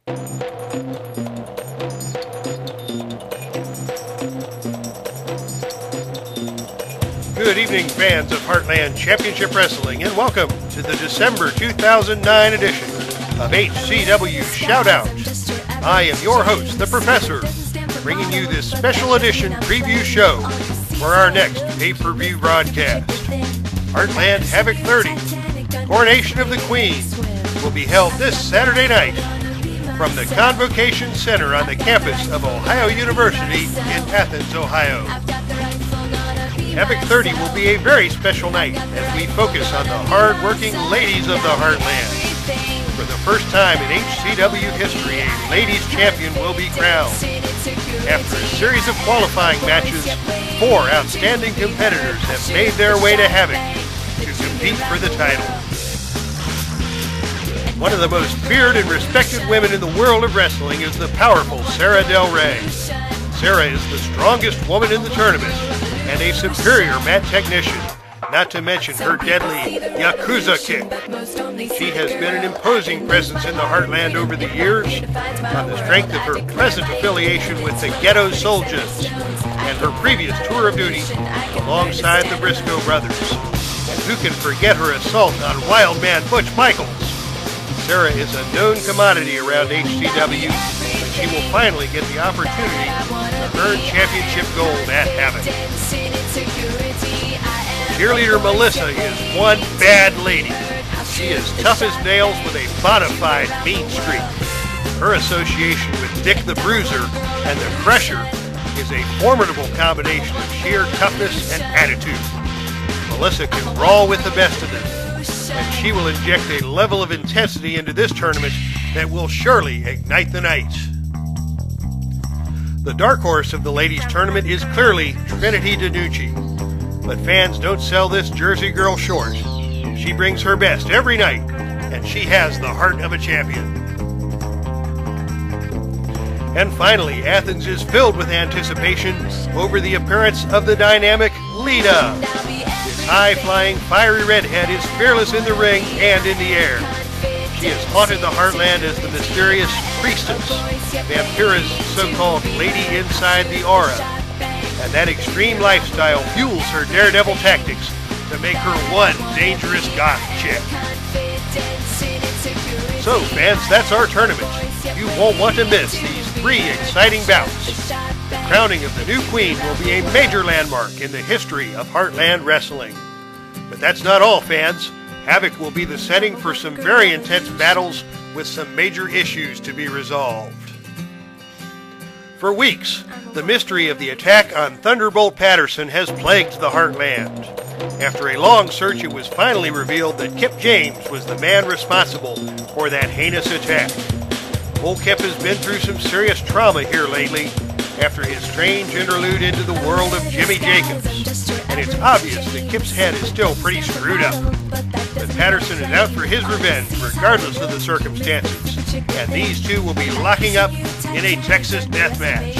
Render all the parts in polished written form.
Good evening, fans of Heartland Championship Wrestling, and welcome to the December 2009 edition of HCW Shoutout. I am your host, the Professor, bringing you this special edition preview show for our next pay-per-view broadcast. Heartland Havoc 30, Coronation of the Queen, will be held this Saturday night from the Convocation Center on the campus of Ohio University in Athens, Ohio. Havoc 30 will be a very special night as we focus on the hard-working ladies of the Heartland. For the first time in HCW history, a ladies champion will be crowned. After a series of qualifying matches, 4 outstanding competitors have made their way to Havoc to compete for the title. One of the most feared and respected women in the world of wrestling is the powerful Sarah Del Rey. Sarah is the strongest woman in the tournament and a superior mat technician, not to mention her deadly Yakuza kick. She has been an imposing presence in the Heartland over the years on the strength of her present affiliation with the Ghetto Soldiers and her previous tour of duty alongside the Briscoe brothers. And who can forget her assault on Wild Man Butch Michaels? Sarah is a known commodity around HCW, and she will finally get the opportunity to earn championship gold at Havoc. Cheerleader Melissa is one bad lady. She is tough as nails with a bona fide mean streak. Her association with Dick the Bruiser and the Crusher is a formidable combination of sheer toughness and attitude. Melissa can brawl with the best of them, and she will inject a level of intensity into this tournament that will surely ignite the night. The dark horse of the ladies' tournament is clearly Trinity DiNucci, but fans don't sell this Jersey girl short. She brings her best every night, and she has the heart of a champion. And finally, Athens is filled with anticipation over the appearance of the dynamic Lita. This high-flying, fiery redhead is fearless in the ring and in the air. She has haunted the Heartland as the mysterious Priestess, Vampira's so-called lady inside the aura. And that extreme lifestyle fuels her daredevil tactics to make her one dangerous goth chick. So, fans, that's our tournament. You won't want to miss these 3 exciting bouts. The crowning of the new queen will be a major landmark in the history of Heartland wrestling. But that's not all, fans. Havoc will be the setting for some very intense battles with some major issues to be resolved. For weeks, the mystery of the attack on Thunderbolt Patterson has plagued the Heartland. After a long search, it was finally revealed that Kip James was the man responsible for that heinous attack. Old Kip has been through some serious trauma here lately after his strange interlude into the world of Jimmy Jacobs, and it's obvious that Kip's head is still pretty screwed up. But Patterson is out for his revenge regardless of the circumstances, and these two will be locking up in a Texas death match.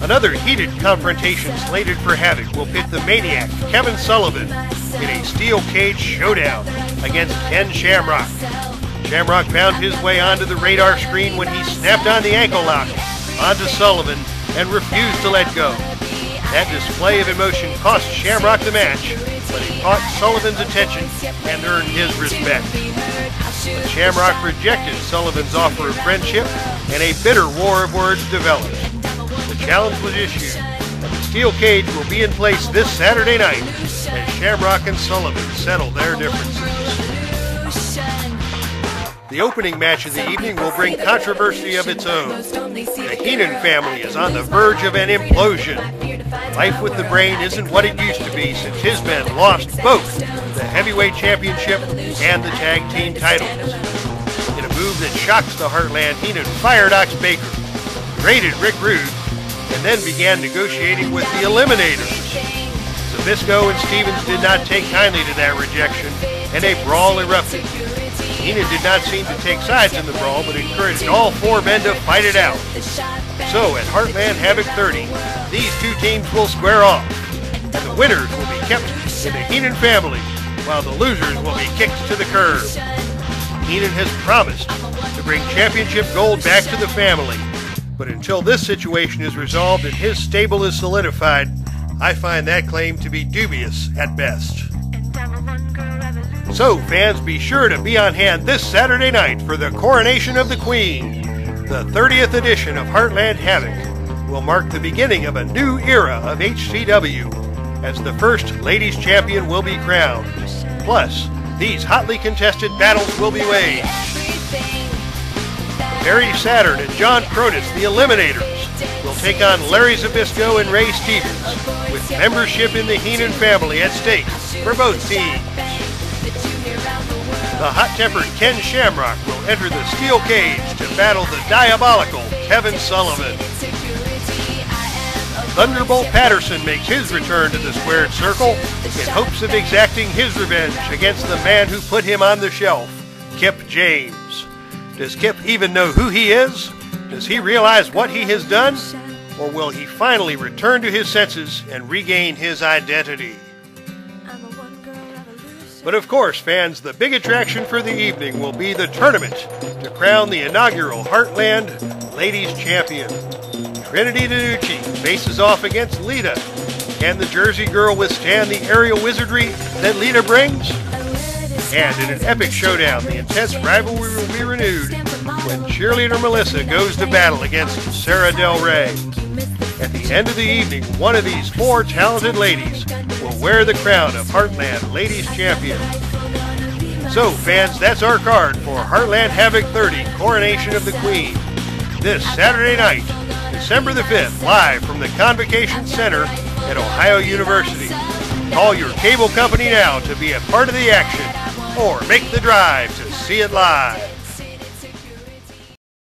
Another heated confrontation slated for Havoc will pit the Maniac, Kevin Sullivan, in a steel cage showdown against Ken Shamrock. Shamrock found his way onto the radar screen when he snapped on the ankle lock onto Sullivan and refused to let go. That display of emotion cost Shamrock the match, but he caught Sullivan's attention and earned his respect. But Shamrock rejected Sullivan's offer of friendship, and a bitter war of words developed. The challenge was issued, and the steel cage will be in place this Saturday night as Shamrock and Sullivan settle their differences. The opening match of the evening will bring controversy of its own. The Heenan family is on the verge of an implosion. Life with the Brain isn't what it used to be since his men lost both the heavyweight championship and the tag team titles. In a move that shocks the Heartland, Heenan fired Ox Baker, traded Rick Rude, and then began negotiating with the Eliminators. Zbyszko and Stevens did not take kindly to that rejection, and a brawl erupted. Heenan did not seem to take sides in the brawl, but encouraged all 4 men to fight it out. So, at Heartland Havoc 30, these 2 teams will square off, and the winners will be kept in the Heenan family, while the losers will be kicked to the curb. Heenan has promised to bring championship gold back to the family. But until this situation is resolved and his stable is solidified, I find that claim to be dubious at best. So fans, be sure to be on hand this Saturday night for the Coronation of the Queen. The 30th edition of Heartland Havoc will mark the beginning of a new era of HCW, as the first ladies champion will be crowned. Plus, these hotly contested battles will be waged. Barry Saturn and John Cronis, the Eliminators, will take on Larry Zbyszko and Ray Stevens, with membership in the Heenan family at stake for both teams. The hot-tempered Ken Shamrock will enter the steel cage to battle the diabolical Kevin Sullivan. Thunderbolt Patterson makes his return to the squared circle in hopes of exacting his revenge against the man who put him on the shelf, Kip James. Does Kip even know who he is? Does he realize what he has done? Or will he finally return to his senses and regain his identity? But of course, fans, the big attraction for the evening will be the tournament to crown the inaugural Heartland Ladies Champion. Trinity DiNucci faces off against Lita. Can the Jersey Girl withstand the aerial wizardry that Lita brings? And in an epic showdown, the intense rivalry will be renewed when cheerleader Melissa goes to battle against Sarah Del Rey. At the end of the evening, one of these four talented ladies will wear the crown of Heartland Ladies Champion. So fans, that's our card for Heartland Havoc 30 Coronation of the Queen. This Saturday night, December the 5th, live from the Convocation Center at Ohio University. Call your cable company now to be a part of the action, or make the drive to see it live.